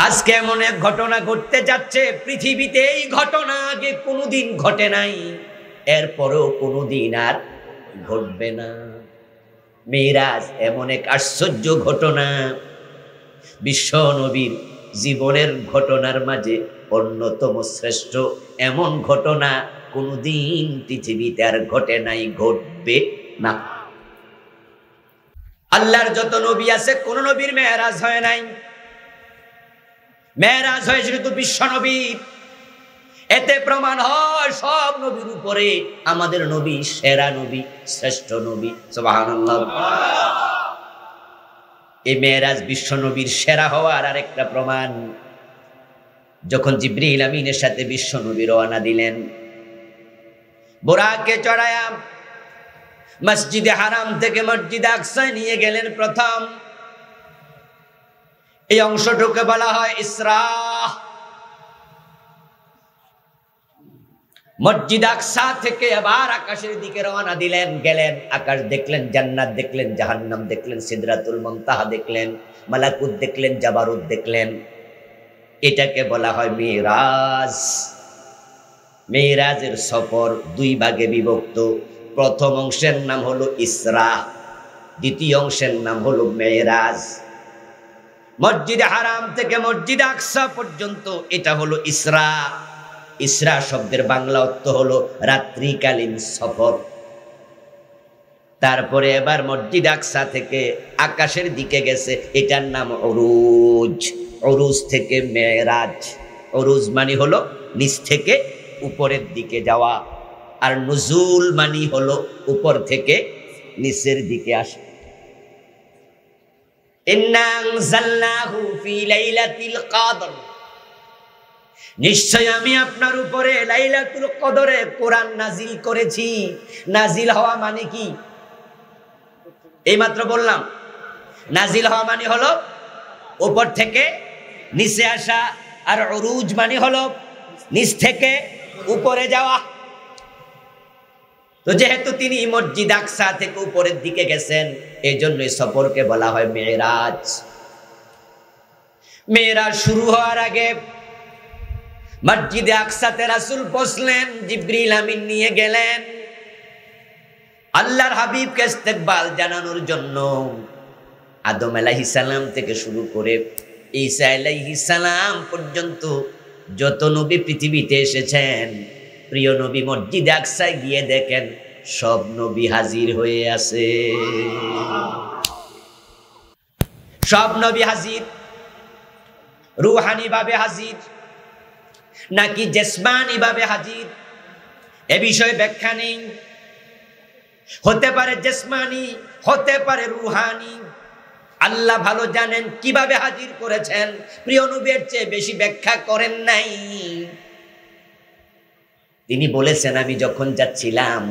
আজকে এমন এক ঘটনা ঘটতে যাচ্ছে, পৃথিবীতে এই ঘটনা আগে কোনোদিন ঘটে নাই, এরপরেও কোনোদিন আর ঘটবে না। মেরাজ এমন এক আশ্চর্য ঘটনা, বিশ্ব নবীর জীবনের ঘটনার মাঝে অন্যতম শ্রেষ্ঠ এমন ঘটনা কোনোদিন পৃথিবীতে আর ঘটে নাই, ঘটবে না। আল্লাহর যত নবী আছে কোন নবীর মেরাজ হয় নাই, মেরাজ হয়েছে শুধু বিশ্ব নবীর। এতে প্রমাণ হয় সব নবীর উপরে আমাদের নবী সেরা নবী, শ্রেষ্ঠ নবী। সুবহানাল্লাহ। এই মেরাজ বিশ্ব নবীর সেরা হওয়ার আরেকটা প্রমাণ, যখন জিবরিল আমিনের সাথে বিশ্ব নবী রওনা দিলেন, বুরাকে চড়ায়া মসজিদে হারাম থেকে মসজিদে আকসায় নিয়ে গেলেন। প্রথম এই অংশটুকে বলা হয় ইসরা। মসজিদ আকসা থেকে আবার আকাশের দিকে রওনা দিলেন, গেলেন, আকাশ দেখলেন, জান্নাত দেখলেন, জাহান্নাম দেখলেন, সিদরাতুল মুনতাহা দেখলেন, মালাকুত দেখলেন, জাবারুত দেখলেন। এটাকে বলা হয় মেরাজ। মেরাজের সফর দুই ভাগে বিভক্ত। প্রথম অংশের নাম হলো ইসরা, দ্বিতীয় অংশের নাম হলো মেরাজ। মসজিদে হারাম থেকে মসজিদে আকসা পর্যন্ত এটা হলো ইসরা। ইসরা শব্দের বাংলা অর্থ হলো রাত্রিকালীন সফর। তারপরে এবার মসজিদ আকসা থেকে আকাশের দিকে গেছে, এটার নাম উরুজ। উরুজ থেকে মেরাজ। উরুজ মানে হলো নিচ থেকে উপরের দিকে যাওয়া, আর নুজুল মানে হলো উপর থেকে নিচের দিকে আসা। ইন্না আনজালনাহু ফি লাইলাতিল কদর, নিশ্চয় আমি আপনার উপরে লাইলাতুল কদরে কোরআন নাজিল করেছি। নাজিল হওয়া মানে কি? এইমাত্র বললাম, নাজিল হওয়া মানে হলো উপর থেকে নিচে আসা, আর উরুজ মানে হলো নিচ থেকে উপরে যাওয়া। তো যেহেতু তিনি মসজিদ আকসা থেকে উপরের দিকে গেছেন, এই জন্যই সফরকে বলা হয় মেরাজ। মেরাজ শুরু হওয়ার আগে মসজিদে আকসাতে রাসূল বসলেন, জিবরিল আমিন নিয়ে গেলেন আল্লাহর হাবিবকে ইস্তেকবাল জানানোর জন্য। আদম আলাইহিস সালাম থেকে শুরু করে ঈসা আলাইহিস সালাম পর্যন্ত যত নবী পৃথিবীতে এসেছেন, প্রিয় নবী মসজিদে আকসায় গিয়ে দেখেন সব নবী হাজির হয়ে আছে। সব নবী হাজির। রূহানি ভাবে হাজির নাকি জিসমানি ভাবে হাজির, এ বিষয়ে ব্যাখ্যা নেই। হতে পারে জিসমানি, হতে পারে রূহানি। আল্লাহ ভালো জানেন কিভাবে হাজির করেছেন, প্রিয় নবীর চেয়ে বেশি ব্যাখ্যা করেন নাই। তিনি বলেছেন, আমি যখন যাচ্ছিলাম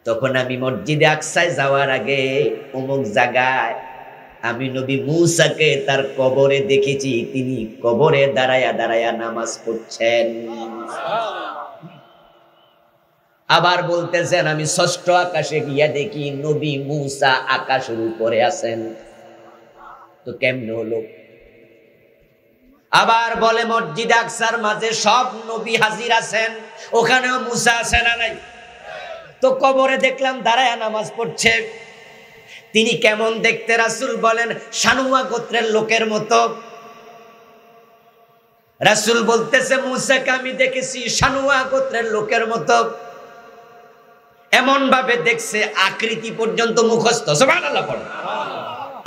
তখন আমি মসজিদে আকসায় যাওয়ার আগে অমুক জায়গায় আমি নবী মূসাকে তার কবরে দেখেছি, তিনি কবরে দাঁড়ায়া দাঁড়ায়া নামাজ পড়ছেন। আবার বলতেছেন, আমি ষষ্ঠ আকাশে গিয়া দেখি নবী মূসা আকাশের উপরে আছেন। তো কেমনে হলো? আবার বলে মসজিদ আকসার মাঝে সব নবী হাজির আছেন, ওখানেও মূসা আছে না নাই? তো কবরে দেখলাম দাঁড়ায়া নামাজ পড়ছে। তিনি কেমন দেখতে? রাসূল বলেন শানুয়া গোত্রের লোকের মতো। রাসূল বলতেছে, মূসাকে আমি দেখেছি শানুয়া গোত্রের লোকের মতো। এমন ভাবে দেখছে আকৃতি পর্যন্ত মুখস্থ। সুবহানাল্লাহ পড়ে।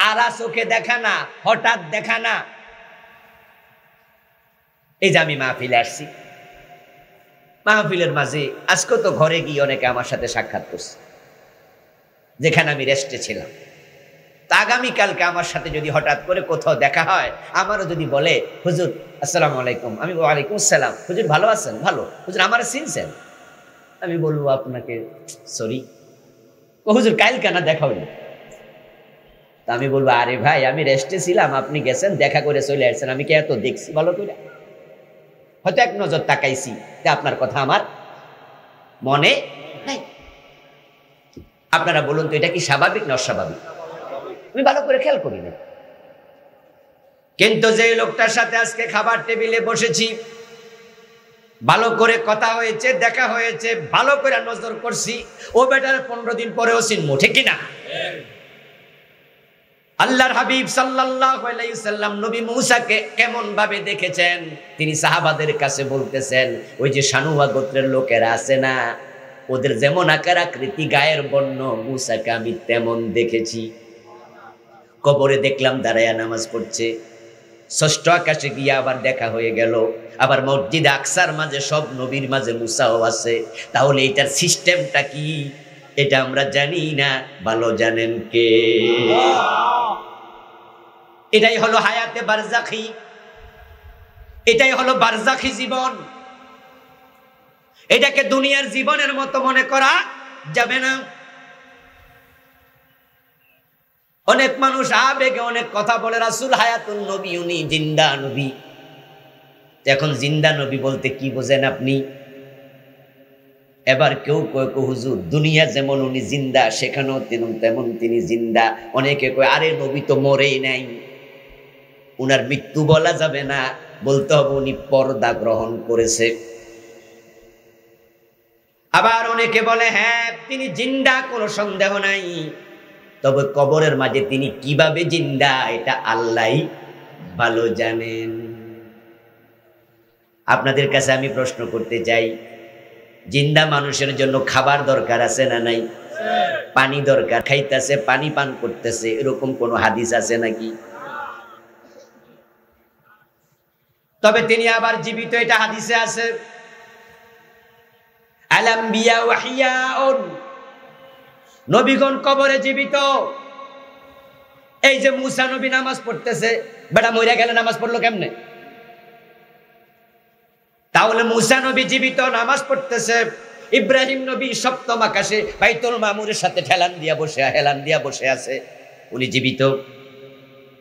আলা চোখে দেখা না, হঠাৎ দেখা না। এই যে আমি মাহফিলে আসছি, মাহফিলের মাঝে আজকে তো ঘরে গিয়ে অনেকে আমার সাথে সাক্ষাৎ করছে, যেখানে আমি রেস্টে ছিলাম। তা আগামীকালকে আমার সাথে যদি হঠাৎ করে কোথাও দেখা হয়, আমারও যদি বলে, হুজুর আসসালামু আলাইকুম, আমি ওয়ালাইকুম আসসালাম। হুজুর ভালো আছেন? ভালো। হুজুর আমার চিনছেন? আমি বলবো আপনাকে সরি। হুজুর কাল কেন দেখা হইল? তা আমি বলবো, আরে ভাই আমি রেস্টে ছিলাম, আপনি গেছেন দেখা করে চলে আসছেন, আমি কি এত দেখছি ভালো করে? হয়তো এক নজর তাকাইছি, আপনার কথা আমার মনে নাই। আপনারা বলুন তো, এটা কি স্বাভাবিক না অস্বাভাবিক? আমি ভালো করে খেয়াল করি না। কিন্তু যে লোকটার সাথে আজকে খাবার টেবিলে বসেছি, ভালো করে কথা হয়েছে, দেখা হয়েছে, ভালো করে নজর করছি, ও বেটার 15 দিন পরেও চিনবো, ঠিক কিনা? আল্লাহর হাবিব সাল্লাল্লাহু আলাইহি সাল্লাম নবী মূসাকে কেমন ভাবে দেখেছেন তিনি সাহাবাদের কাছে বলতেছেন, ওই যে শানুয়া গোত্রের লোকেরা আছে না, ওদের যেমন আকার আকৃতি গায়ের বর্ণ, মূসাকে আমি তেমন দেখেছি। কবরে দেখলাম দাঁড়ায়া নামাজ পড়ছে, ষষ্ঠ আকাশে গিয়ে আবার দেখা হয়ে গেল, আবার মসজিদে আকসার মাঝে সব নবীর মাঝে মূসাও আছে। তাহলে এটার সিস্টেমটা কি এটা আমরা জানি না, ভালো জানেন কে? এটাই হলো হায়াতে বারজাখি, এটাই হলো বারজাখি জীবন। এটাকে দুনিয়ার জীবনের মতো মনে করা যাবে না। অনেক মানুষ আবেগে অনেক কথা বলে, রাসূল হায়াতুন নবী, উনি জিন্দা নবী। এখন জিন্দা নবী বলতে কি বোঝেন আপনি? এবার কেউ কয় হুজুর দুনিয়া যেমন উনি জিন্দা, সেখানেও তেমন তিনি জিন্দা। অনেকে কয় আরে নবী তো মরেই নাই, উনার মৃত্যু বলা যাবে না, বলতে হবে উনি পর্দা গ্রহণ করেছে। আবার অনেকে বলে হ্যাঁ তিনি জিন্দা, কোনো সন্দেহ নাই, তবে কবরের মাঝে তিনি কিভাবে জিন্দা এটা আল্লাহই ভালো জানেন। আপনাদের কাছে আমি প্রশ্ন করতে চাই, জিন্দা মানুষের জন্য খাবার দরকার আছে না নাই? পানি দরকার, খাইতেছে, পানি পান করতেছে, এরকম কোন হাদিস আছে নাকি? তবে তিনি আবার জীবিত, এটা হাদিসে আছে। আলাম্বিয়া ওয়াহিয়াউন, নবীগণ কবরে জীবিত। এই যে মূসা নবী নামাজ পড়তেছে, বেটা মইরা গেলে নামাজ পড়লো কেমনে? তাহলে মূসা নবী জীবিত, নামাজ পড়তেছে। ইব্রাহিম নবী সপ্তম আকাশে বাইতুল মামুরের সাথে হেলান দিয়া বসে আছে, উনি জীবিত।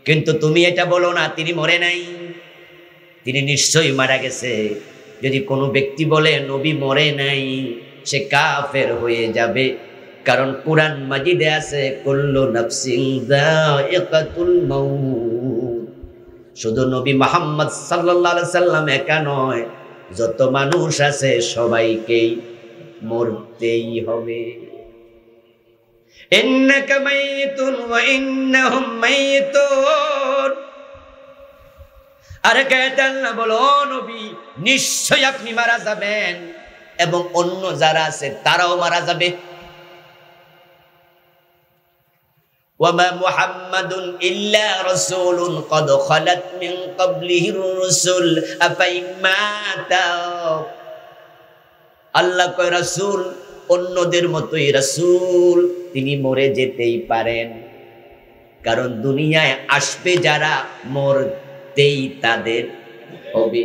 কিন্তু তুমি এটা বলো না তিনি মরে নাই, তিনি নিশ্চয়ই মারা গেছে। যদি কোনো ব্যক্তি বলে নবী মরে নাই, সে কাফের হয়ে যাবে। কারণ কুরআন মাজিদে আছে কুল্লু নাফসিন যায়িকাতুল মাউত। শুধু নবী মুহাম্মদ সাল্লাল্লাহু আলাইহি সাল্লাম একা নয়, যত মানুষ আছে সবাইকেই মরতেই হবে। ইন্নাকা মাইতুন ওয়া ইন্নাহুম মাইতুন। আরে কেতে আল্লাহ বলো নবী নিশ্চয়ই আপনি মারা যাবেন এবং অন্য যারা আছে তারাও মারা যাবে। ওয়ামা মুহাম্মাদুন ইল্লা রাসূলুন ক্বাদ খালাত মিন ক্বাবলিহির রাসূল আফাইমাতা। আল্লাহ কয় রাসূল অন্যদের মতোই রাসূল, তিনি মরে যেতেই পারেন, কারণ দুনিয়ায় আসবে যারা মরতেই তাদের হবে।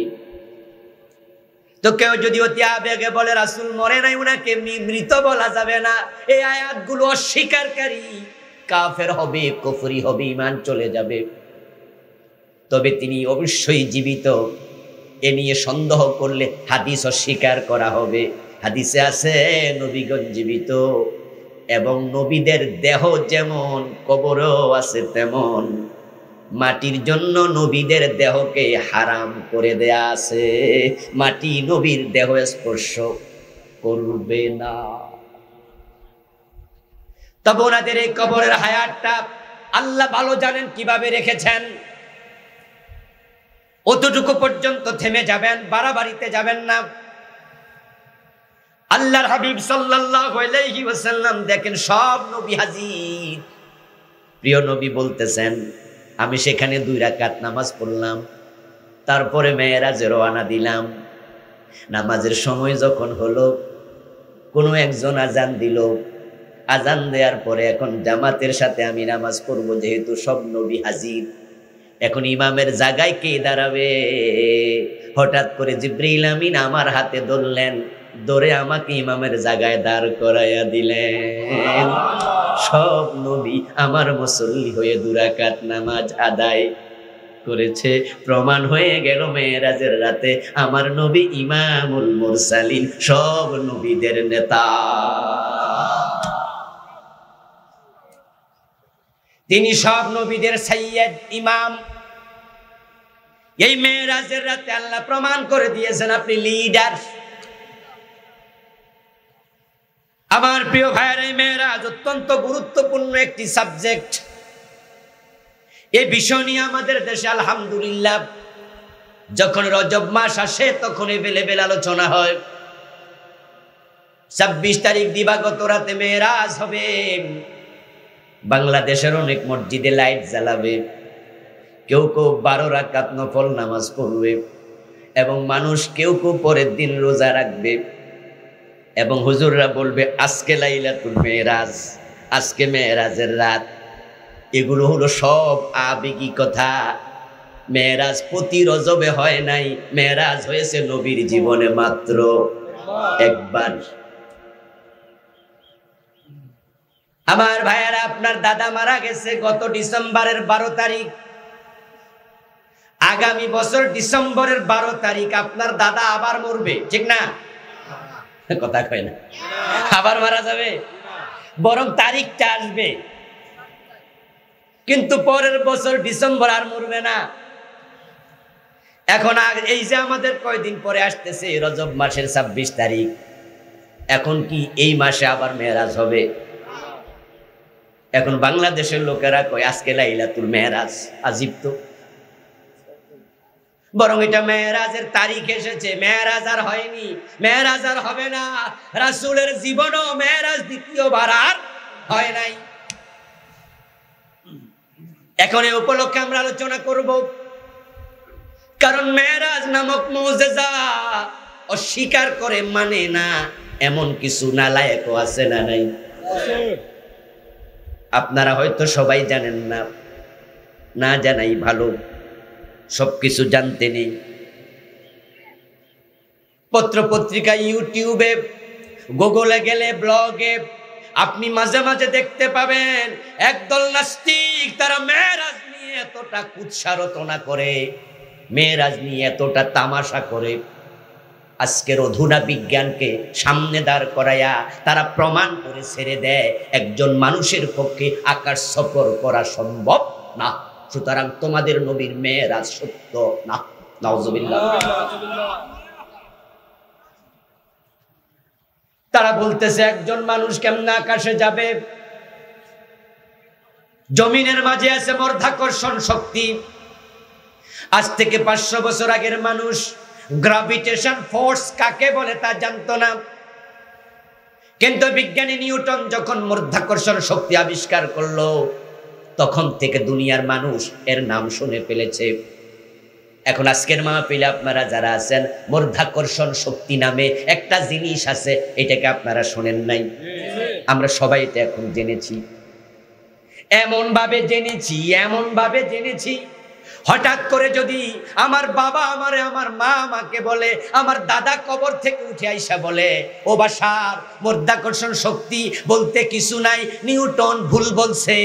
তো কেউ যদি অতি আবেগে বলে রাসূল মরে নাই, উনাকে মৃত বলা যাবে না, এই আয়াতগুলো অস্বীকারী কাফের হবে, কুফরি হবে, ঈমান চলে যাবে। তবে তিনি অবশ্যই জীবিত, এ নিয়ে সন্দেহ করলে হাদিস অস্বীকার করা হবে। হাদিসে আছে নবীগণ জীবিত এবং নবীদের দেহ যেমন কবরেও আছে তেমন। মাটির জন্য নবীদের দেহকে হারাম করে দেয়া আছে, মাটি নবীর দেহ স্পর্শ করবে না। তবে ওনাদের এই কবরের হায়াতটা আল্লাহ ভালো জানেন কিভাবে রেখেছেন। অতটুকু পর্যন্ত থেমে যাবেন, বাড়াবাড়িতে যাবেন না। আল্লাহর হাবিব সাল্লাল্লাহু আলাইহি ওয়াসাল্লাম দেখেন সব নবী হাজির। প্রিয় নবী বলতেছেন আমি সেখানে 2 রাকাত নামাজ পড়লাম, তারপরে মেরাজে রওনা দিলাম। নামাজের সময় যখন হলো, কোনো একজন আজান দিল, আজান দেওয়ার পরে এখন জামাতের সাথে আমি নামাজ পড়ব, যেহেতু সব নবী হাজির। এখন ইমামের জায়গায় কে দাঁড়াবে? হঠাৎ করে জিবরিল আমিন আমার হাতে ধরলেন, ধরে আমাকে ইমামের জায়গায় দাঁড় করাইয়া দিলেন। সব নবী আমার মুসল্লি হয়ে 2 রাকাত নামাজ আদায় করেছে। প্রমাণ হয়ে গেল মেরাজের রাতে আমার নবী ইমামুল মুরসালিন, সব নবীদের নেতা। তিনি সব নবীদের সাইয়্যিদ, ইমাম। এই মেরাজের রাতে আল্লাহ প্রমাণ করে দিয়েছেন আপনি লিডার। আমার প্রিয় ভাইয়েরা, এই মেরাজ অত্যন্ত গুরুত্বপূর্ণ একটি সাবজেক্ট। এই বিষয় নিয়ে আমাদের দেশে আলহামদুলিল্লাহ যখন রজব মাস আসে তখন এভেলেবেল আলোচনা হয়। 26 তারিখ দিবাগত রাতে মেরাজ হবে। বাংলাদেশের অনেক মসজিদে লাইট জ্বালাবে, কেউ কেউ 12 রাকাত নফল নামাজ পড়বে, এবং মানুষ কেউ কেউ পরের দিন রোজা রাখবে, এবং হুজুররা বলবে আজকে লাইলাতুল মেরাজ, আজকে মেরাজের রাত। এগুলো হলো সব আবেগী কথা। মেরাজ প্রতি রজবে হয় নাই, মেরাজ হয়েছে নবীর জীবনে মাত্র একবার। আমার ভাইয়ারা, আপনার দাদা মারা গেছে গত ডিসেম্বরের 12 তারিখ। আগামী বছর ডিসেম্বরের 12 তারিখ আপনার দাদা আবার মরবে, ঠিক না? কথা কয় না, আবার মারা যাবে, বরং তারিখটা আসবে, কিন্তু পরের বছর ডিসেম্বর আর মরবে না। এখন এই যে আমাদের কয়দিন পরে আসতেছে রজব মাসের 26 তারিখ, এখন কি এই মাসে আবার মেরাজ হবে? এখন বাংলাদেশের লোকেরা কয় আজকে লাইলাতুল মেরাজ। আজীব তো। বরং এটা মেরাজের তারিখ এসেছে, মেরাজ আর হয়নি, মেরাজ আর হবে না। রাসূলের জীবনও মেরাজ দ্বিতীয়বার আর হয় নাই। এখন এই উপলক্ষে আমরা আলোচনা করব, কারণ মেরাজ নামক মুজিজা অস্বীকার করে, মানে না, এমন কিছু নালায়েকও আছে না নাই? আপনারা হয়তো সবাই জানেন না, না জানাই ভালো, সবকিছু জানতে নেই। পত্র পত্রিকা, ইউটিউবে, গুগলে গেলে, ব্লগে আপনি মাঝে মাঝে দেখতে পাবেন একদল নাস্তিক তারা মেরাজ নিয়ে এতটা কুৎসারটনা করে, মেরাজ নিয়ে এতটা তামাশা করে। আজকের অধুনা বিজ্ঞানকে সামনে দাঁড় করায়া তারা প্রমাণ করে ছেড়ে দেয় একজন মানুষের পক্ষে আকাশ সফর করা সম্ভব না। সুতরাং তোমাদের নবীর মেরাজ সত্য না। নাউজুবিল্লাহ। তারা বলতেছে একজন মানুষ কেমনে আকাশে যাবে? জমিনের মাঝে আছে মধ্যাকর্ষণ শক্তি। আজ থেকে 500 বছর আগের মানুষ গ্রাভিটেশন ফোর্স কাকে বলে তা জানতো না, কিন্তু বিজ্ঞানী নিউটন যখন মধ্যাকর্ষণ শক্তি আবিষ্কার করলো তখন থেকে দুনিয়ার মানুষ এর নাম শুনে ফেলেছে। এখন আজকের মাহফিলে আপনারা যারা আছেন, মধ্যাকর্ষণ শক্তি নামে একটা জিনিস আছে, এটাকে আপনারা শোনেন নাই? আমরা সবাই এটা এখন জেনেছি। এমন ভাবে জেনেছি হঠাৎ করে যদি আমার বাবা আমার মা আমাকে বলে, আমার দাদা কবর থেকে উঠে আইসা বলে, ও বাসার মধ্যাকর্ষণ শক্তি বলতে কিছু নাই, নিউটন ভুল বলছে,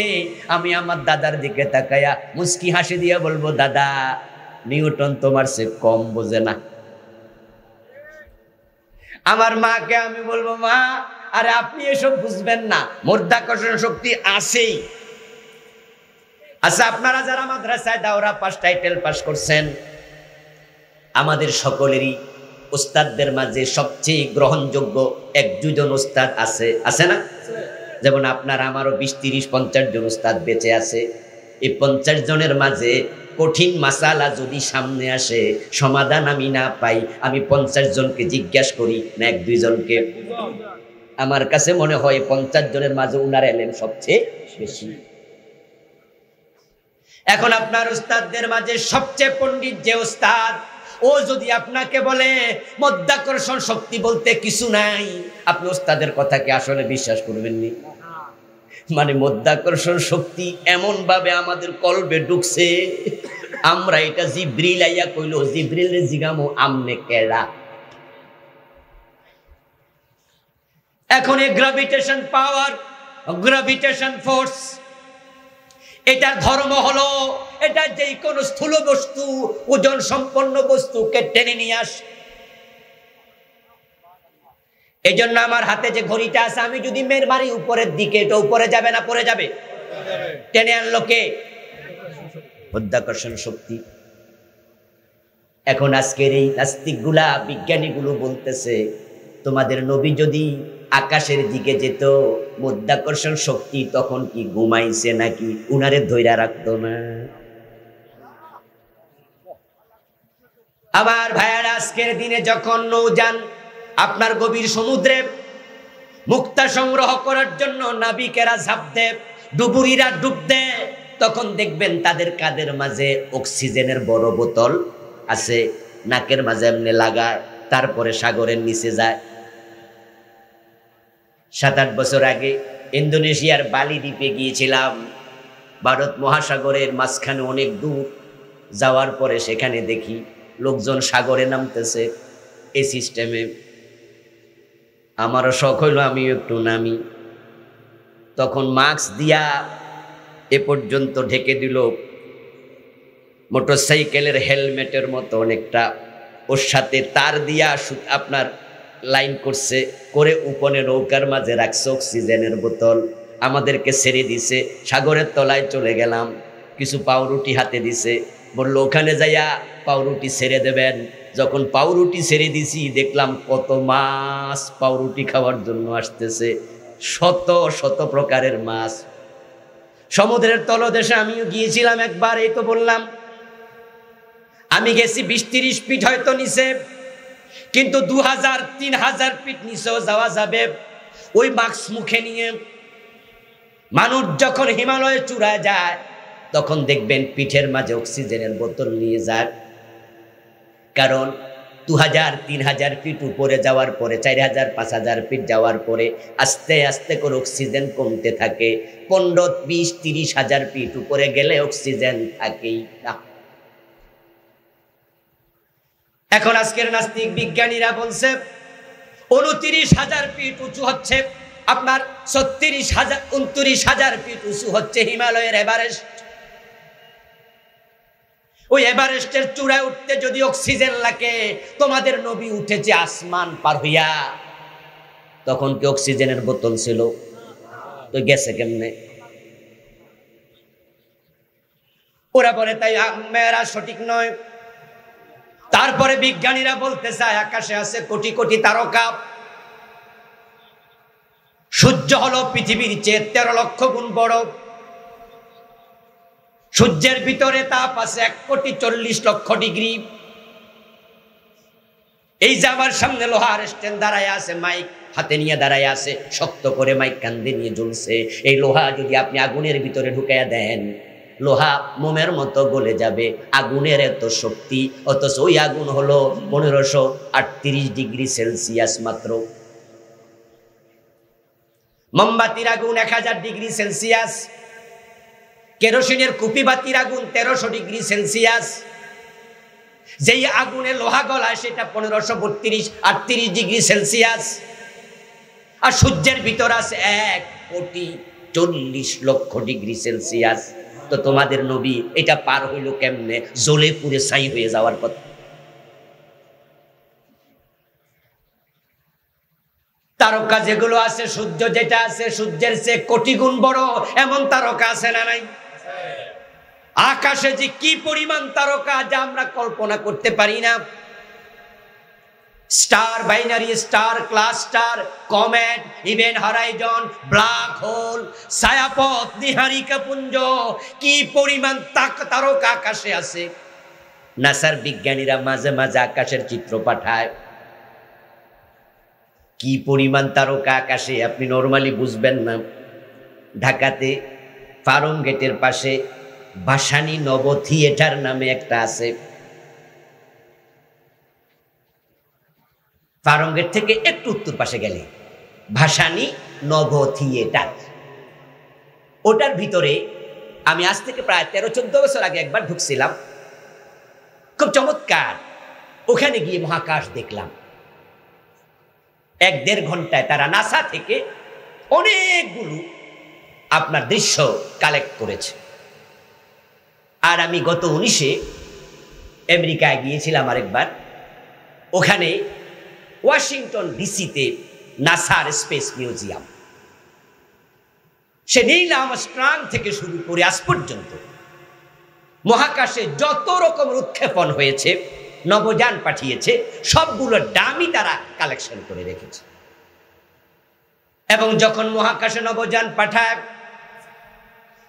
আমি আমার দাদার দিকে তাকায়া মুস্কি হাসি দিয়ে বলবো, দাদা নিউটন তোমার সে কম বোঝে না। আমার মাকে আমি বলবো, মা আরে আপনি এসব বুঝবেন না, মধ্যাকর্ষণ শক্তি আছেই। আচ্ছা, আপনারা যারা মাদ্রাসায় দাওরা পাস, টাইটেল পাস করছেন, আমাদের সকলেরই উস্তাদদের মাঝে সবচেয়ে গ্রহণযোগ্য 1-2 জন উস্তাদ আছে না? যেমন আপনার আমারও 20, 30, 50 জন উস্তাদ বেঁচে আছে। এই 50 জনের মাঝে কঠিন মাসালা যদি সামনে আসে, সমাধান আমি না পাই, আমি 50 জনকে জিজ্ঞাসা করি না 1-2 জনকে? আমার কাছে মনে হয় 50 জনের মাঝে উনার এলেম সবচেয়ে বেশি। এখন আপনার উস্তাদদের মাঝে সবচেয়ে পণ্ডিত যে উস্তাদ, ও যদি আপনাকে বলে মধ্যাকর্ষণ শক্তি বলতে কিছু নাই, আপনি উস্তাদের কথাকে আসলে বিশ্বাস করবেননি। মানে মধ্যাকর্ষণ শক্তি এমন ভাবে আমাদের কলবে ঢুকছে, আমরা এটা জিব্রিল আইয়া কইলো, জিব্রিলের জিগামো আমনে কেডা? এখন এই গ্রাভিটেশন পাওয়ার, গ্রাভিটেশন ফোর্স, এটার ধর্ম হলো এটা যে কোনো স্থূল বস্তু, ওজন সম্পন্ন বস্তুকে টেনে নিয়ে আসে। এই জন্য আমার হাতে যে ঘড়িটা আছে, আমি যদি মেয়ের বাড়ি উপরের দিকে, এটা উপরে যাবে না পড়ে যাবে? টেনে আনলো কে? মধ্যাকর্ষণ শক্তি। এখন আজকের এই নাস্তিকগুলা বিজ্ঞানীগুলো বলতেছে তোমাদের নবী যদি আকাশের দিকে যেত, মাধ্যাকর্ষণ শক্তি তখন কি ঘুমাইছে নাকি উনারে ধইরা রাখতো না? আমার ভাইয়ারা, আজকের দিনে যখন নৌযান আপনার গভীর সমুদ্রে মুক্তা সংগ্রহ করার জন্য নাবিকেরা ঝাঁপ দেয়, ডুবুরিরা ডুব দেয়, তখন দেখবেন তাদের কাঁধের মাঝে অক্সিজেনের বড় বোতল আছে, নাকের মাঝে এমনি লাগায়, তারপরে সাগরের নিচে যায়। 7-8 বছর আগে ইন্দোনেশিয়ার বালি দ্বীপে গিয়েছিলাম। ভারত মহাসাগরের মাঝখানে অনেক দূর যাওয়ার পরে সেখানে দেখি লোকজন সাগরে নামতেছে এই সিস্টেমে। আমারও শখ হইল আমি একটু নামি। তখন মাস্ক দিয়া এ পর্যন্ত ঢেকে দিল, মোটরসাইকেলের হেলমেটের মতো অনেকটা, ওর সাথে তার দিয়া আপনার লাইন করছে, করে উপরে নৌকার মাঝে রাখছে অক্সিজেনের বোতল। আমাদেরকে ছেড়ে দিছে, সাগরের তলায় চলে গেলাম। কিছু পাউরুটি হাতে দিছে, বললো ওখানে যাইয়া পাউরুটি ছেড়ে দেবেন। যখন পাউরুটি ছেড়ে দিছি দেখলাম কত মাছ পাউরুটি খাওয়ার জন্য আসতেছে, শত শত প্রকারের মাছ। সমুদ্রের তলদেশে আমিও গিয়েছিলাম একবার, এই তো বললাম আমি গেছি 20-30 ফিট হয়তো নিচে, কিন্তু 2000-3000 ফিট নিচেও যাওয়া যাবে ওই মাস্ক মুখে নিয়ে। মানুষ যখন হিমালয়ে চূড়ায় যায় তখন দেখবেন পিঠের মাঝে অক্সিজেনের বোতল নিয়ে যায়, কারণ 2000-3000 ফিট উপরে যাওয়ার পরে, 4000-5000 ফিট যাওয়ার পরে আস্তে আস্তে করে অক্সিজেন কমতে থাকে। 15-20-30 হাজার ফিট উপরে গেলে অক্সিজেন থাকেই না। এখন আজকের নাস্তিক বিজ্ঞানীরা বলছে 29,000 ফিট উঁচু হচ্ছে আপনার, 29,000 ফিট উঁচু হচ্ছে হিমালয়ের এভারেস্ট। ওই এভারেস্টের চূড়ায় উঠতে যদি অক্সিজেন লাগে, তোমাদের নবী উঠেছে আসমান পার হইয়া, তখন কি অক্সিজেনের বোতল ছিল? তো গেছে কেমনে? ওরা বলে তাই মেয়েরা সঠিক নয়। তারপরে বিজ্ঞানীরা বলতে চায় আকাশে আছে কোটি কোটি তারকা, সূর্য হলো পৃথিবীর চেয়ে 13 লক্ষ গুণ বড়, সূর্যের ভিতরে তাপ আছে 1,40,00,000 ডিগ্রি। এই যে আমার সামনে লোহার স্ট্যান্ড দাঁড়ায় আছে, মাইক হাতে নিয়ে দাঁড়ায় আছে, শক্ত করে মাইক কান্দে নিয়ে জ্বলছে। এই লোহা যদি আপনি আগুনের ভিতরে ঢুকাইয়া দেন, লোহা মোমের মতো গলে যাবে, আগুনের এত শক্তি। অথচ ওই আগুন হলো 1538 ডিগ্রি সেলসিয়াস মাত্র। মোমবাতির আগুন 1000 ডিগ্রি সেলসিয়াস, কেরোসিনের কুপিবাতির আগুন 1300 ডিগ্রি সেলসিয়াস। যেই আগুনে লোহা গলায় সেটা 1532-38 ডিগ্রি সেলসিয়াস। আর সূর্যের ভিতর আছে 1,40,00,000 ডিগ্রি সেলসিয়াস। তো তোমাদের নবী এটা পার হইল কেমনে? জ্বলে পুড়ে ছাই হয়ে যাওয়ার কথা। তারকা যেগুলো আছে, সূর্য যেটা আছে সূর্যের চেয়ে কোটি গুণ বড়, এমন তারকা আছে না নাই? আকাশে যে কি পরিমাণ তারকা যা আমরা কল্পনা করতে পারি না। Star, binary star, cluster, comet, event horizon, black hole, ছায়াপথ, নীহারিকা পুঞ্জ, কি পরিমাণ তারকা আকাশে আছে। নাসার বিজ্ঞানীরা মাঝে মাঝে আকাশের চিত্র পাঠায়, কি পরিমাণ তারকা আকাশে আপনি নরমালি বুঝবেন না। ঢাকাতে ফার্ম গেটের পাশে ভাসানী নব থিয়েটার নামে একটা আছে। ফার্ম গেট থেকে একটু উত্তর পাশে গেলে ভাসানী নব থিয়েটার, ওটার ভিতরে আমি আজ থেকে প্রায় 13-14 বছর আগে একবার ঢুকছিলাম। খুব চমৎকার। ওখানে গিয়ে মহাকাশ দেখলাম। 1-1.5 ঘন্টায় তারা নাসা থেকে অনেকগুলো আপনার দৃশ্য কালেক্ট করেছে। আর আমি গত 19-এ আমেরিকায় গিয়েছিলাম আরেকবার। ওখানে ওয়াশিংটন ডিসিতে নাসার স্পেস মিউজিয়াম, সে নীল আর্মস্ট্রং থেকে শুরু করে আজ পর্যন্ত মহাকাশে যত রকম উৎক্ষেপণ হয়েছে নবযান পাঠিয়েছে, সবগুলো ডামি তারা কালেকশন করে রেখেছে। এবং যখন মহাকাশে নবযান পাঠায়,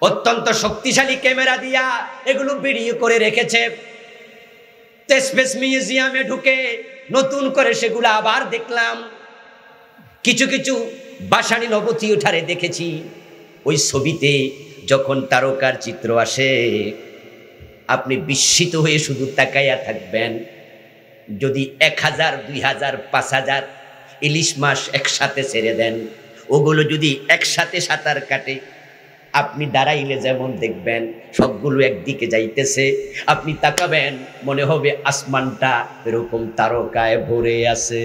অত্যন্ত শক্তিশালী ক্যামেরা দিয়া এগুলো ভিডিও করে রেখেছে। স্পেস মিউজিয়ামে ঢুকে নতুন করে সেগুলো আবার দেখলাম। কিছু কিছু বাসানি নবতী উঠারে দেখেছি, ওই ছবিতে যখন তারকার চিত্র আসে আপনি বিস্মিত হয়ে শুধু তাকাইয়া থাকবেন। যদি 1000, 2000, 5000 ইলিশ মাছ একসাথে ছেড়ে দেন, ওগুলো যদি একসাথে সাঁতার কাটে, আপনি দাঁড়াইলে যেমন দেখবেন সবগুলো একদিকে যাইতেছে, আপনি তাকাবেন মনে হবে আসমানটা এরকম তারকায় ভরে আছে।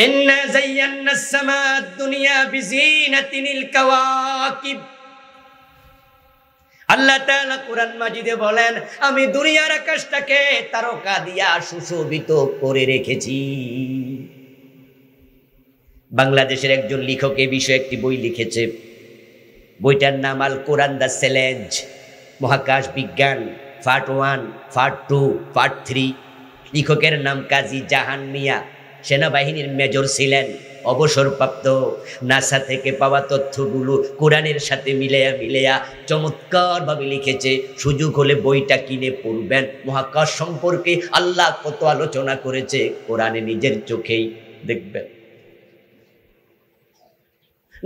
ইন্না যায়্যানা আস-সামাআদ দুনিয়া বিজিনাতিল কাওয়াকিব। আল্লাহ তাআলা কুরআন মাজিদে বলেন, আমি দুনিয়ার আকাশটাকে তারকা দিয়া সুশোভিত করে রেখেছি। বাংলাদেশের একজন লেখক এই বিষয়ে একটি বই লিখেছে। বইটার নাম আল কোরআন দ্য চ্যালেঞ্জ, মহাকাশ বিজ্ঞান পার্ট 1, পার্ট 2, পার্ট 3। লেখকের নাম কাজী জাহান মিয়া, সেনাবাহিনীর মেজর ছিলেন, অবসরপ্রাপ্ত। নাসা থেকে পাওয়া তথ্যগুলো কোরআনের সাথে মিলেয়া চমৎকারভাবে লিখেছে। সুযোগ হলে বইটা কিনে পড়বেন। মহাকাশ সম্পর্কে আল্লাহ কত আলোচনা করেছে কোরআনে নিজের চোখেই দেখবেন।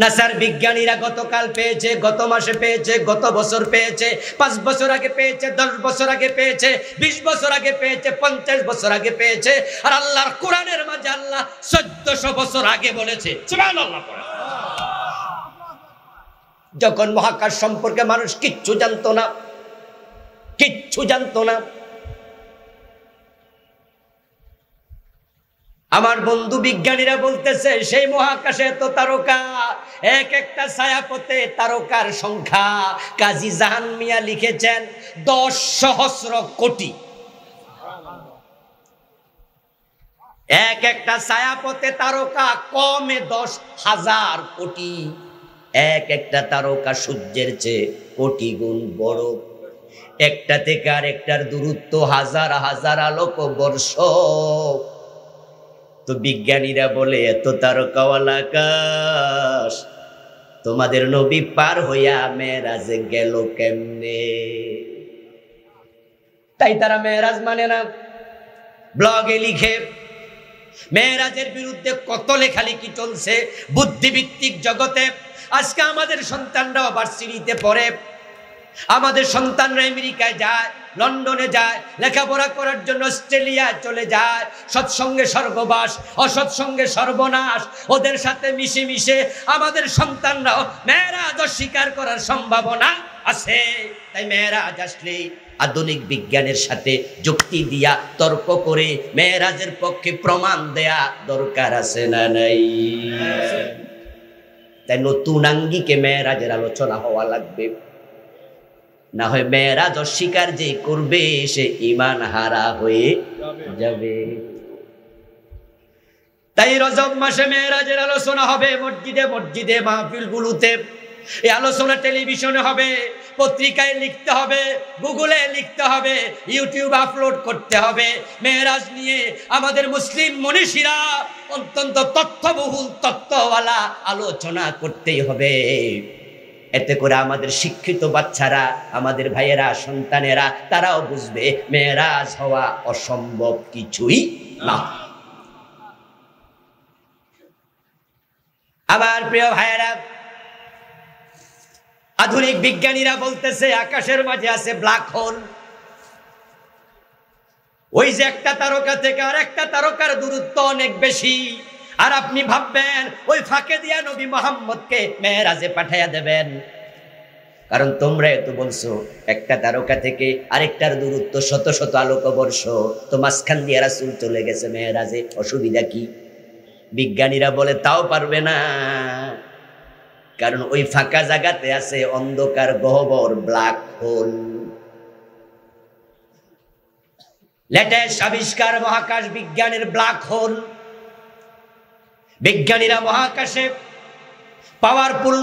নাসার বিজ্ঞানীরা গতকাল পেয়েছে, গত মাসে পেয়েছে, গত বছর পেয়েছে, 5 বছর আগে পেয়েছে, 10 বছর আগে পেয়েছে, 20 বছর আগে পেয়েছে, 50 বছর আগে পেয়েছে। আর আল্লাহর কোরআনের মাঝে আল্লাহ 1400 বছর আগে বলেছে। সুবহানাল্লাহ। যখন মহাকাশ সম্পর্কে মানুষ কিচ্ছু জানতো না, আমার বন্ধু বিজ্ঞানীরা বলতেছে সেই মহাকাশে এত তারকা, এক একটা ছায়াপথে তারকার সংখ্যা কাজী জাহান মিয়া লিখেছেন 10 সহস্র কোটি। এক একটা ছায়াপথে তারকা কমে 10,000 কোটি। এক একটা তারকা সূর্যের চেয়ে কোটি গুণ বড়। একটা থেকে আর একটার দূরত্ব হাজার হাজার আলোক বর্ষ। তো বিজ্ঞানীরা বলে এত তারকাওয়ালা আকাশ তোমাদের নবী পার হইয়া মেরাজে গেল কেমনে? তাই তারা মেরাজ মানে না। ব্লগে লিখে মেরাজের বিরুদ্ধে কত লেখালেখি চলছে বুদ্ধিভিত্তিক জগতে। আজকে আমাদের সন্তানরাও ভার্সিটিতে পড়ে, আমাদের সন্তানরা আমেরিকায় যায়, লন্ডনে যায়, লেখাপড়া করার জন্য অস্ট্রেলিয়া চলে যায়। সৎসঙ্গে স্বর্গবাস, অসৎসঙ্গে সর্বনাশ। ওদের সাথে মিশে আমাদের সন্তানরাও মেরাজ অস্বীকার করার সম্ভাবনা আছে। তাই মেরাজ আসলে আধুনিক বিজ্ঞানের সাথে যুক্তি দিয়া তর্ক করে মেরাজের পক্ষে প্রমাণ দেয়া দরকার আছে না নাই? তাই নতুন আঙ্গিকে মেরাজের আলোচনা হওয়া লাগবে। না হয় মেরাজ অস্বীকার যে করবে সে ঈমান হারা হয়ে যাবে। তাই রজব মাসে মেরাজের আলোচনা হবে মসজিদে মাহফিলগুলোতে। এই আলোচনা টেলিভিশনে হবে, পত্রিকায় লিখতে হবে, গুগলে লিখতে হবে, ইউটিউব আপলোড করতে হবে। মেরাজ নিয়ে আমাদের মুসলিম মনীষীরা অত্যন্ত তথ্যবহুল তত্ত্বওয়ালা আলোচনা করতেই হবে। এতে করে আমাদের শিক্ষিত বাচ্চারা, আমাদের ভাইয়েরা, সন্তানেরা তারাও বুঝবে মেরাজ হওয়া অসম্ভব কিছুই না। আমার প্রিয় ভাইয়েরা, আধুনিক বিজ্ঞানীরা বলতেছে আকাশের মাঝে আছে ব্ল্যাক হোল। ওই যে একটা তারকা থেকে আর একটা তারকার দূরত্ব অনেক বেশি। আর আপনি ভাববেন ওই ফাঁকে দিয়া নবী মুহাম্মদকে মেরাজে পাঠাইয়া দেবেন। কারণ তোমরা তো বলছো একটা তারকা থেকে আরেকটার দূরত্ব শত শত আলোকবর্ষ, তো মাঝখান দিয়ে রাসূল চলে গেছে মেরাজে, অসুবিধা কি? বিজ্ঞানীরা বলে তাও পারবে না, কারণ ওই ফাঁকা জায়গাতে আছে অন্ধকার গহ্বর, ব্ল্যাক হোল। লেটেস্ট আবিষ্কার মহাকাশ বিজ্ঞানের ব্ল্যাক হোল। বিজ্ঞানীরা মহাকাশে পাওয়ারফুল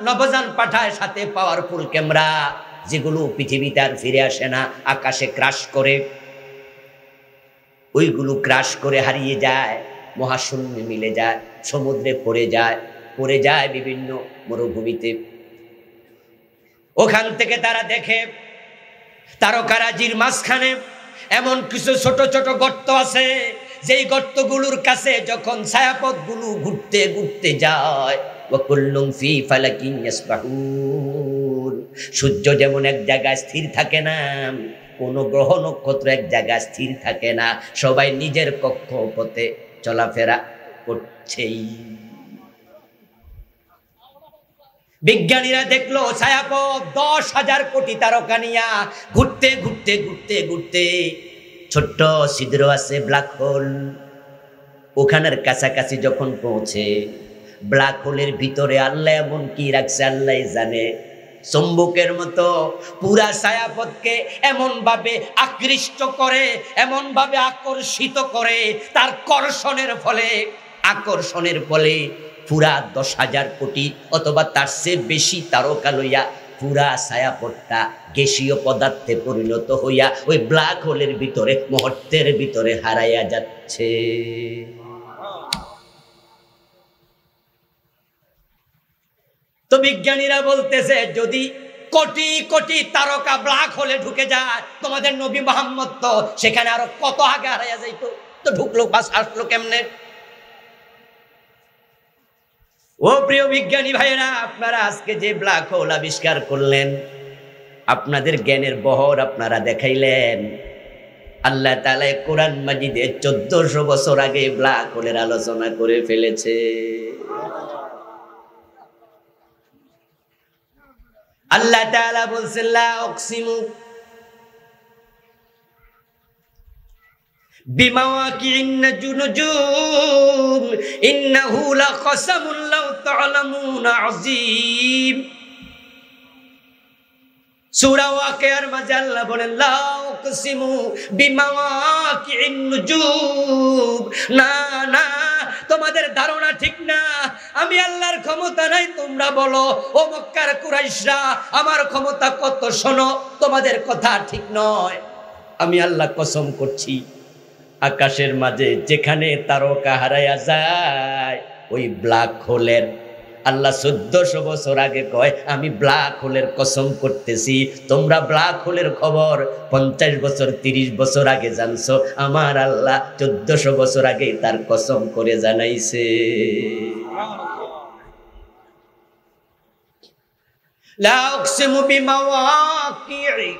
নবযান পাঠায়, সাথে পাওয়ারফুল ক্যামেরা। যেগুলো পৃথিবীতে আর ফিরে আসে না, আকাশে ক্রাশ করে, ওইগুলো ক্রাশ করে হারিয়ে যায়, মহাশূন্যে মিলে যায়, সমুদ্রে পড়ে যায় বিভিন্ন মরুভূমিতে। ওখান থেকে তারা দেখে তারকারাজির মাঝখানে এমন কিছু ছোট ছোট গর্ত আছে, যেই গর্তগুলোর কাছে যখন ছায়াপথগুলো ঘুরতে ঘুরতে যায়, ওয়াকুল্লুম ফি ফালাকিন ইয়াসবাহুন, সূর্য যেমন এক জায়গায় স্থির থাকে না, কোন গ্রহ নক্ষত্র এক জায়গায় স্থির থাকে না, সবাই নিজের কক্ষপথে চলাফেরা করছেই। বিজ্ঞানীরা দেখলো ছায়াপথ 10,000 কোটি তারকা নিয়া ঘুরতে ঘুরতে ঘুরতে ঘুরতে ছোট্ট ছিদ্র আছে ব্ল্যাক হোল, ওখানের কাছাকাছি যখন পৌঁছে, ব্ল্যাক হোলের ভিতরে আল্লাহ এমন কি রাখছে আল্লাহ জানে, চুম্বকের মতো পুরা ছায়াপথকে এমন ভাবে আকৃষ্ট করে, এমন ভাবে আকর্ষিত করে, তার আকর্ষণের ফলে পুরা 10,000 কোটি অথবা তার চেয়ে বেশি তারকা লইয়া পুরা ছায়াপথটা গ্যাসীয় পদার্থে পরিণত হইয়া ওই ব্ল্যাক হোলের ভিতরে মুহূর্তের ভিতরে হারাইয়া যাচ্ছে। তো বিজ্ঞানীরা বলতেছে যদি কোটি কোটি তারকা ব্ল্যাক হোলে ঢুকে যায়, তোমাদের নবী মুহাম্মদ তো সেখানে আরো কত আগে হারাইয়া যাইতো, তো ঢুকলো পাস আসলো কেমনে? ও প্রিয় বিজ্ঞানী ভাইরা, আপনারা আজকে যে ব্ল্যাক হোল আবিষ্কার করলেন, আপনাদের জ্ঞানের বহর আপনারা দেখাইলেন, আল্লাহ তাআলা কোরআন মাজিদে 1400 বছর আগে ব্ল্যাক হোলের আলোচনা করে ফেলেছে। আল্লাহ তাআলা বলছেন লা উকসিমু বিমাওয়াকিন নুজুম ইন্নাহু লাকসামুন লাউ তা'লামুনা আযীম। সূরা ওয়াকিয়ার মাঝে আল্লাহ বলেন লা উকসিমু বিমাওয়াকিন নুজুম, না না তোমাদের ধারণা ঠিক না, আমি আল্লাহর ক্ষমতা নাই তোমরা বলো, ও মক্কার কুরাইশরা আমার ক্ষমতা কত শোনো, তোমাদের কথা ঠিক নয়। আমি আল্লাহ কসম করছি, আকাশের মাঝে যেখানে তারকা হারায়া যায় ওই ব্ল্যাক হোলের, আল্লাহ 1400 বছর আগে কয় আমি ব্ল্যাক হোলের কসম করতেছি, তোমরা ব্ল্যাক হোলের খবর 50 বছর 30 বছর আগে জানছো, আমার আল্লাহ 1400 বছর আগে তার কসম করে জানাইছে। লা উকসিমু বিমাওয়াকি'i,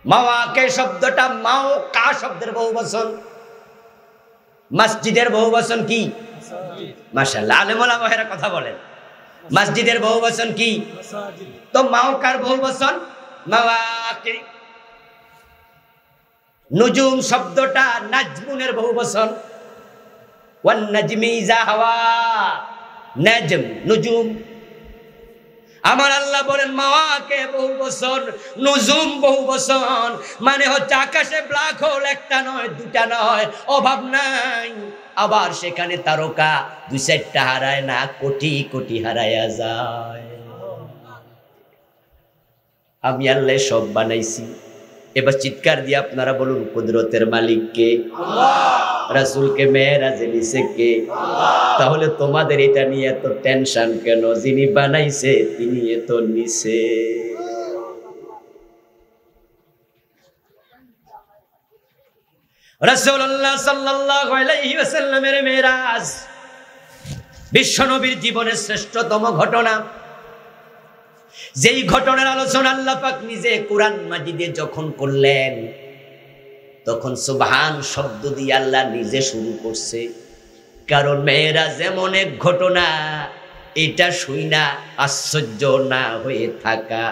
মাওয়াকি শব্দটা মাওকা শব্দের বহুবচন, মসজিদের বহুবচন কি? মাশাআল্লাহ, আলেম ওলামারা কথা বলেন, মসজিদের বহুবচন কি? তো মাওকার বহুবচন মাওয়াকি। নুজুম শব্দটা নাজমুনের বহুবচন, ওয়ান নাজমি ইযা হাওয়া, নাজম নুজুম। আমার আল্লাহ বলেন মাওয়াকে বহুবচন, নুজুম বহুবচন, মানে হচ্ছে আকাশে ব্ল্যাক হোল একটা নয় দুটা নয়, অভাব নাই, আবার সেখানে তারকা 2-4টা হারায় না, কোটি কোটি হারায়া যায়। আমি আল্লাহ সব বানাইছি। এবার চিৎকার দিয়ে আপনারা বলুন কুদরতের মালিক কে? আল্লাহ। রাসূলকে মেরাজে নিছে কে? আল্লাহ। তাহলে তোমাদের এটা নিয়ে এত টেনশন কেন? যিনি বানাইছে তিনি এত নিছে। রাসূলুল্লাহ সাল্লাল্লাহু আলাইহি ওয়াসাল্লামের মেরাজ বিশ্বনবীর জীবনের শ্রেষ্ঠতম ঘটনা। যেই ঘটনার আলোচনা আল্লাহ পাক নিজে কোরআন মাজিদে যখন করলেন, তখন সুবহান শব্দ দিয়ে আল্লাহ নিজে শুরু করছে, কারণ মেরাজ এমন এক ঘটনা, এটা শুইনা আশ্চর্য না হয়ে থাকা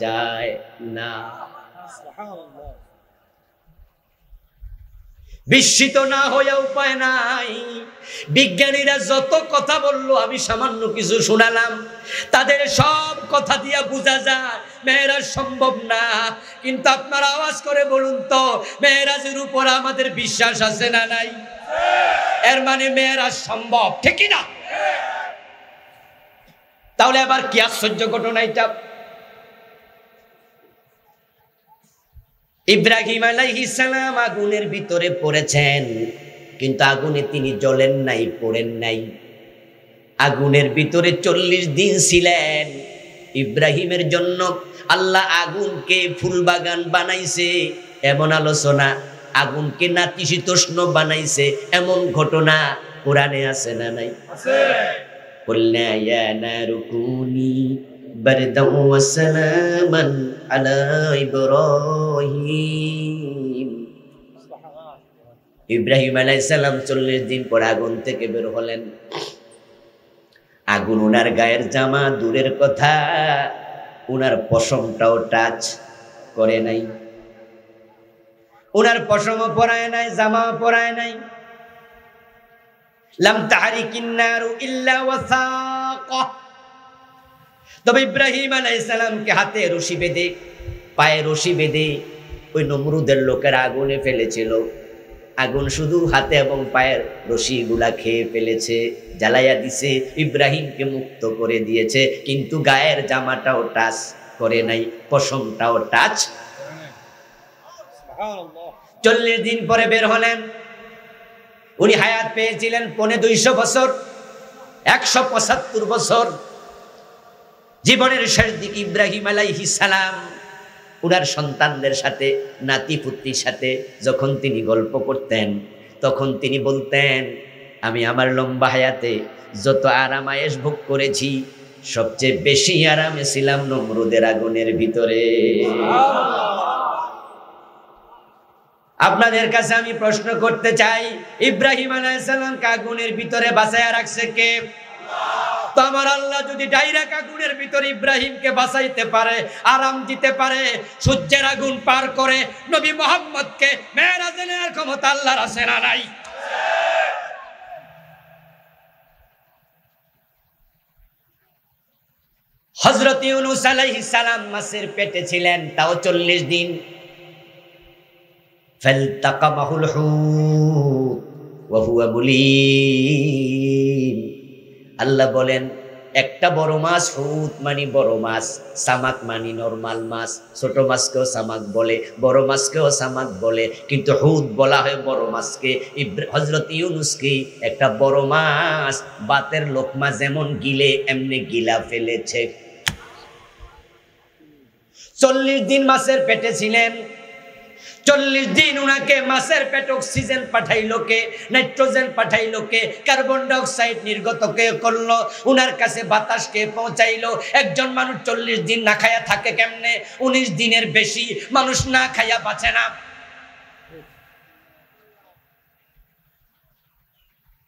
যায় না। বিস্মিত না হয়ে উপায় নাই। বিজ্ঞানীরা যত কথা বললো আমি সামান্য কিছু শোনালাম, তাদের সব কথা দিয়া বোঝা যায় মেরাজ সম্ভব না। কিন্তু আপনারা আওয়াজ করে বলুন তো, মেরাজের উপর আমাদের বিশ্বাস আছে না নাই? এর মানে মেরাজ সম্ভব, ঠিক না? তাহলে আবার কি আশ্চর্য ঘটনা এটা? ইব্রাহিম আলাইহিস সালাম আগুনের ভিতরে পড়েছেন, কিন্তু আগুনে তিনি জ্বলেন নাই, পড়েন নাই। আগুনের ভিতরে 40 দিন ছিলেন। ইব্রাহিমের জন্য আল্লাহ আগুনকে ফুলবাগান বানাইছে এমন আলোচনা, আগুনকে নাতিশীতোষ্ণ বানাইছে এমন ঘটনা কোরআনে আছে না নাই? আছে। কুলনা ইয়া নারু কুনি বারদান ওয়া সালামান আলা ইব্রাহিম। ইব্রাহিম আলাইহিস সালাম 40 দিন পর আগুন থেকে বের হলেন। আগুন উনার গায়ের জামা দূরের কথা, উনার পশমটাও টাচ করে নাই, উনার পশমও পরায় নাই, জামাও পরায় নাই। লাম তাহরিকিন নারু ইল্লা ওয়াসাকা। তবে ইব্রাহিম আলাইহিস সালামকে হাতে রশি বেঁধে, পায়ে রশি বেঁধে ওই নমরুদের লোকেরা আগুনে ফেলেছিল। আগুন শুধু হাতে এবং পায়ের রশিগুলা খেয়ে ফেলেছে, জ্বালাইয়া দিছে, ইব্রাহিমকে মুক্ত করে দিয়েছে, কিন্তু গায়ের জামাটাও টাচ করে নাই, পশমটাও টাচ। 40 দিন পরে বের হলেন। উনি হায়াত পেয়েছিলেন 250 বছর, 175 বছর। জীবনের শেষ দিকে ইব্রাহিম আলাইহিস সালাম উনার সন্তানদের সাথে, নাতি পুত্রীর সাথে যখন তিনি গল্প করতেন, তখন তিনি বলতেন, আমি আমার লম্বা হায়াতে যত আরাম আয়েশ ভোগ করেছি, সবচেয়ে বেশি আরামে ছিলাম নমরুদের আগুনের ভিতরে। আপনাদের কাছে আমি প্রশ্ন করতে চাই, ইব্রাহিম আলাইহিস সালামকে আগুনের ভিতরে বাঁচায়া রাখছে কে? তো আমার আল্লাহ যদি ডাইরেক্ট আগুনের ভিতরে ইব্রাহিমকে বাঁচাইতে পারে, আরাম দিতে পারে, সূর্যের আগুন পার করে নবী মুহাম্মদকে মেরাজে নেওয়ার ক্ষমতা আল্লাহর আছে না নাই? হযরত ইউনূস আলাইহিস সালাম মাছের পেটে ছিলেন, তাও 40 দিন। ফালতাকামাহুল হুত ওয়া হুয়া মুলিম। আল্লাহ বলেন, একটা বড় মাছ, হুত মানে বড় মাছ, সামাক মানে নরমাল মাছ। ছোট মাছকেও সামাক বলে, বড় মাছকেও সামাক বলে, কিন্তু হুত বলা হয় বড় মাছকে। হযরত ইউনূসকে একটা বড় মাছ বাতের লোকমা যেমন গিলে এমনি গিলা ফেলেছে। 40 দিন মাছের পেটে ছিলেন। 40 দিন উনাকে মাছের পেটে অক্সিজেন পাঠাইলো কে? নাইট্রোজেন পাঠাইলো কে? কার্বন ডাইঅক্সাইড নির্গত কে করলো? উনার কাছে বাতাস কে পৌঁছাইলো? একজন মানুষ 40 দিন না খায়া থাকে কেমনে? 19 দিনের বেশি মানুষ না খায়া বাঁচে না।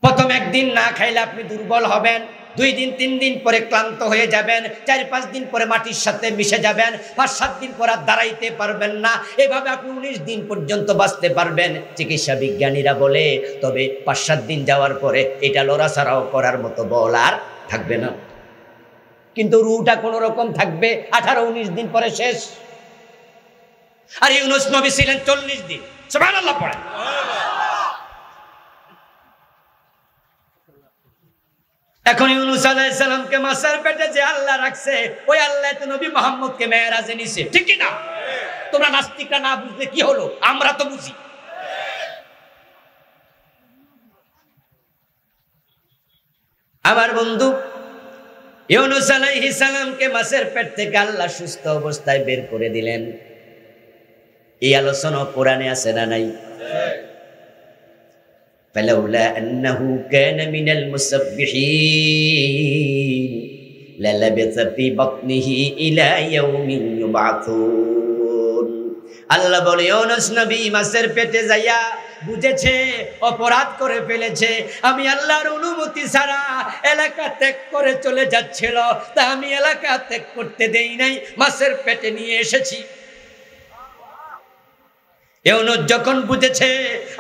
প্রথম একদিন না খাইলে আপনি দুর্বল হবেন, 2 দিন 3 দিন পরে ক্লান্ত হয়ে যাবেন, 4-5 দিন পরে মাটির সাথে মিশে যাবেন, 5-7 দিন পর আর দাঁড়াইতে পারবেন না। এভাবে আপনি 19 দিন পর্যন্ত বাঁচতে পারবেন, চিকিৎসা বিজ্ঞানীরা বলে। তবে 5-7 দিন যাওয়ার পরে এটা লড়াছাড়াও করার মতো বল আর থাকবে না, কিন্তু রুহটা কোন রকম থাকবে। 18-19 দিন পরে শেষ। আর ইউনূস নবী ছিলেন 40 দিন। সুবহানাল্লাহ পড়েন। এখন ইউনূস আলাইহিস সালামকে মাছের পেটে যে আল্লাহ রাখছে, ওই আল্লাহ তো নবী মুহাম্মদকে মেরাজে নিছে, ঠিক কি না? তোমরা নাস্তিকরা না বুঝলে কি হলো, আমরা তো বুঝি। আমার বন্ধু, ইউনূস আলাইহিস সালামকে মাছের পেট থেকে আল্লাহ সুস্থ অবস্থায় বের করে দিলেন। এই আলোচনা কোরআনে আছে না নাই? فلولا أنه كان من المسبحين للبث في بطنه إلى يوم يبعثون। আল্লাহ বলে, ইউনূস নবী মাছের পেটে যাইয়া বুঝেছে অপরাধ করে ফেলেছে, আমি আল্লাহর অনুমতি ছাড়া এলাকা ত্যাগ করে চলে যাচ্ছিল, তা আমি এলাকা ত্যাগ করতে দেই নাই, মাছের পেটে নিয়ে এসেছি। ইউনূস যখন বুঝেছে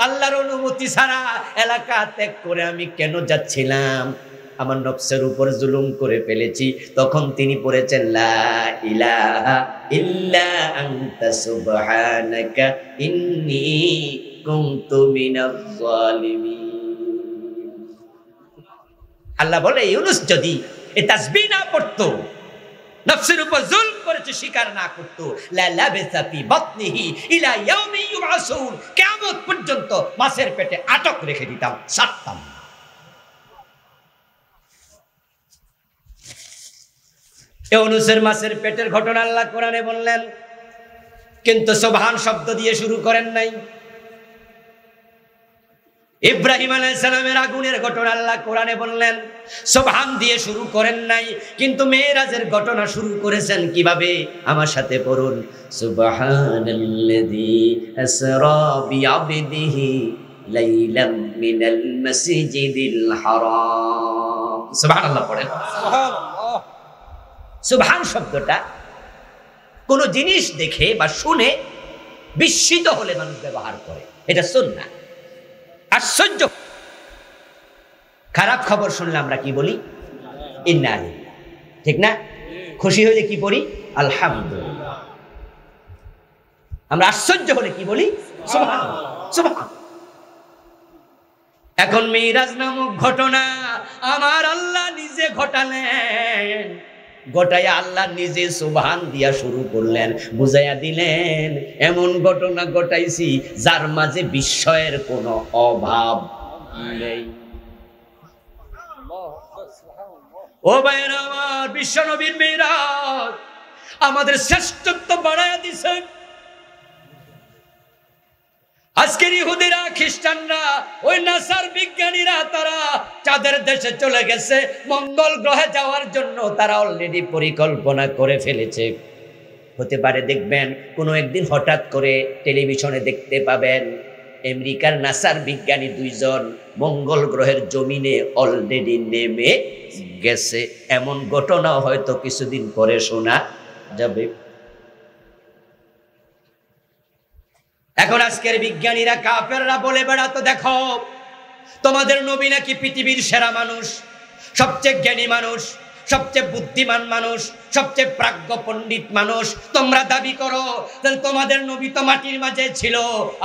আল্লাহর অনুমতি ছাড়া এলাকা ত্যাগ করে আমি কেন যাচ্ছিলাম, আমার নফসের উপর জুলুম করে ফেলেছি, তখন তিনি পড়েছেন লা ইলাহা ইল্লা আনতা সুবহানাকা ইন্নী কুনতু মিনাজ জালিমিন। আল্লাহ বলে, ইউনূস যদি এই তাসবিহ না পড়তো, নফসের উপর জুলম করেছে, স্বীকার না করতো, লা লাবিসা ফি বাতনিহি ইলা ইয়াউমি ইউবআসুন, কিয়ামত পর্যন্ত মাছের পেটে আটক রেখে দিতাম, ছাড়তাম না। ইউনূসের মাছের পেটের ঘটনা আল্লাহ কোরআনে বললেন, কিন্তু সুবহান শব্দ দিয়ে শুরু করেন নাই। ইব্রাহিম আলাইহিস সালামের আগুনের ঘটনা আল্লাহ কোরআনে বললেন, সুবহান দিয়ে শুরু করেন নাই, কিন্তু মেরাজের ঘটনা শুরু করেছেন কিভাবে? আমার সাথে পড়ুন, সুবহানাল্লাযী আসরা বিআবদিহি লাইলাম মিনাল মাসজিদিল হারাম। সুবহানাল্লাহ পড়েন। সুবহানাল্লাহ। সুবহান শব্দটা কোন জিনিস দেখে বা শুনে বিস্মিত হলে মানুষ ব্যবহার করে, এটা সুন্নাহ। আশ্চর্য, খারাপ খবর শুনলে আমরা কি বলি? ইন্না লিল্লাহ, ঠিক না? খুশি হলে কি পড়ি? আলহামদুলিল্লাহ। আমরা আশ্চর্য হলে কি বলি? সুবহানাল্লাহ, সুবহানাল্লাহ। এখন মিরাজ নামক ঘটনা আমার আল্লাহ নিজে ঘটালেন, ঘটাইয়া আল্লাহ নিজে সুবহান দিয়া শুরু করলেন, বুঝাইয়া দিলেন এমন ঘটনা ঘটাইছি যার মাঝে বিস্ময়ের কোনো অভাব নেই। ও ভাইরা আমার, বিশ্ব নবীর মিরাজ আমাদের শ্রেষ্ঠত্ব বাড়াইয়া দিছে। আজকের ইহুদিরা, খ্রিস্টানরা, ওই নাসার বিজ্ঞানীরা তারা চাঁদের দেশে চলে গেছে, মঙ্গল গ্রহে যাওয়ার জন্য তারা অলরেডি পরিকল্পনা করে ফেলেছে। হতে পারে দেখবেন কোনো একদিন হঠাৎ করে টেলিভিশনে দেখতে পাবেন আমেরিকার নাসার বিজ্ঞানী 2 জন মঙ্গল গ্রহের জমিনে অলরেডি নেমে গেছে। এমন ঘটনা হয়তো কিছুদিন পরে শোনা যাবে। এখন আজকের বিজ্ঞানীরা, কাফেররা বলে বেড়াতো, দেখো তোমাদের নবী নাকি পৃথিবীর সেরা মানুষ, সবচেয়ে জ্ঞানী মানুষ, সবচেয়ে বুদ্ধিমান মানুষ, সবচেয়ে প্রাজ্ঞ পণ্ডিত মানুষ। তোমরা দাবি করো, তাহলে তোমাদের নবী তো মাটির মাঝে ছিল,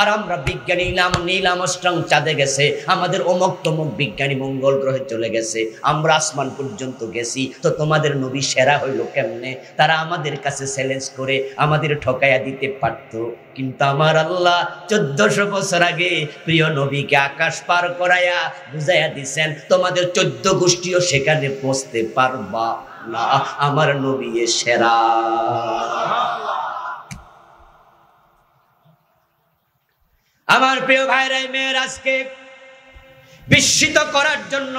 আর আমরা বিজ্ঞানী নীল আর্মস্ট্রং চাঁদে গেছে, আমাদের অমুক তমুক বিজ্ঞানী মঙ্গল গ্রহে চলে গেছে, আমরা আসমান পর্যন্ত গেছি, তো তোমাদের নবী সেরা হইল কেমনে? তারা আমাদের কাছে চ্যালেঞ্জ করে আমাদের ঠকাইয়া দিতে পারতো, কিন্তু আমার আল্লাহ 1400 বছর আগে প্রিয় নবীকে আকাশ পার করাইয়া বুঝাইয়া দিছেন, তোমাদের 14 গোষ্ঠীও সেখানে পৌঁছতে পারবা না, আমার নবী সেরা। আমার প্রিয় ভাইরা, মেরাজকে বিস্মিত করার জন্য,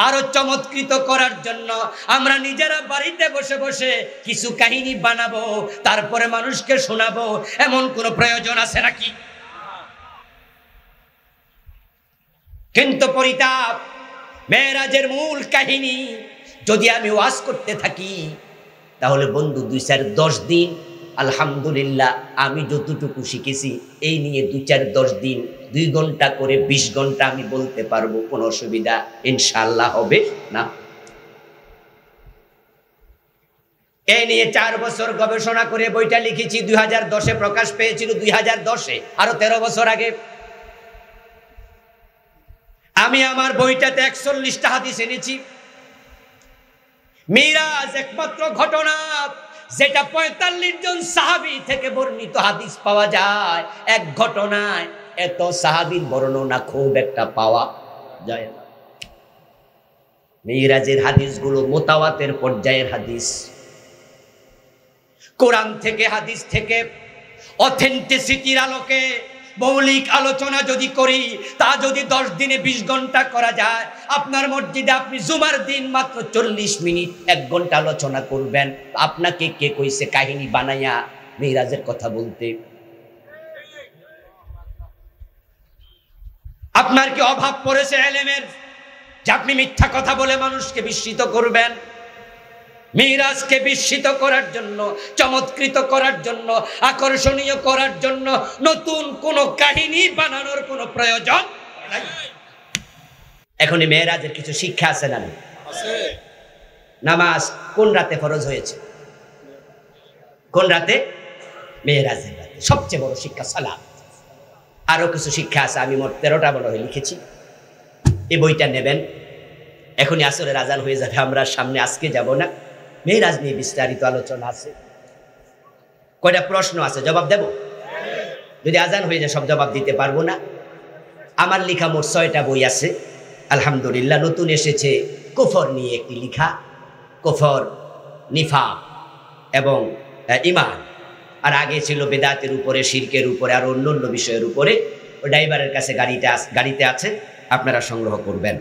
আরো চমৎকৃত করার জন্য আমরা নিজেরা বাড়িতে বসে বসে কিছু কাহিনী বানাবো, তারপরে মানুষকে শোনাবো, এমন কোন প্রয়োজন আছে নাকি? কিন্তু পরিতাপ, মেরাজের মূল কাহিনী যদি আমি ওয়াজ করতে থাকি তাহলে বন্ধু 2-4-10 দিন, আলহামদুলিল্লাহ আমি যতটুকু শিখেছি এই নিয়ে 2-4-10 দিন 2 ঘন্টা করে 20 ঘন্টা আমি বলতে পারবো, কোনো অসুবিধা ইনশাআল্লাহ হবে না। এই নিয়ে 4 বছর গবেষণা করে বইটা লিখেছি। 2010-এ প্রকাশ পেয়েছিল, 2010-এ, আরো 13 বছর আগে। আমি আমার বইটাতে 41টা হাদিস এনেছি। মিরাজ একমাত্র ঘটনা যেটা 45 জন সাহাবী থেকে বর্ণিত হাদিস পাওয়া যায়। এক ঘটনায় এত সাহাবীর বর্ণনা খুব একটা পাওয়া যায় না। মিরাজের হাদিসগুলো মুতাওয়াতির পর্যায়ের হাদিস। কোরআন থেকে, হাদিস থেকে অথেন্টিসিটির আলোকে মৌলিক আলোচনা যদি করি, তা যদি 10 দিনে 20 ঘন্টা করা যায়, আপনার মসজিদে আপনি জুমার দিন মাত্র 40 মিনিট 1 ঘন্টা আলোচনা করবেন। আপনাকে কে কইছে কাহিনী বানাইয়া মিরাজের কথা বলতে? আপনার কি অভাব পড়েছে ইলমের যে আপনি মিথ্যা কথা বলে মানুষকে বিস্মিত করবেন? মিরাজকে বিস্মিত করার জন্য, চমৎকৃত করার জন্য, আকর্ষণীয় করার জন্য নতুন কোন কাহিনী বানানোর কোনো প্রয়োজন নাই। এখনই মেরাজের কিছু শিক্ষা আছে না? আছে। নামাজ কোন রাতে ফরজ হয়েছে? কোন রাতে? মেরাজের রাতে। সবচেয়ে বড় শিক্ষা সালাত। আরো কিছু শিক্ষা আছে, আমি মোট 13টা বড় হয়ে লিখেছি। এই বইটা নেবেন, এখনই আসরের আজান হয়ে যাবে, আমরা সামনে আজকে যাব না, মেরাজ নিয়ে বিস্তারিত আলোচনা আছে। কয়টা প্রশ্ন আছে, জবাব দেব? যদি আজান হয়ে যায় সব জবাব দিতে পারবো না। আমার লেখা মোট 6টা বই আছে আলহামদুলিল্লাহ। নতুন এসেছে কুফর নিয়ে একটি লেখা, কুফর, নিফাক এবং ঈমান। আর আগে ছিল বেদাতের উপরে, শিরকের উপরে, আর অন্য অন্য বিষয়ের উপরে। ও ড্রাইভারের কাছে গাড়িতে আছে, আপনারা সংগ্রহ করবেন।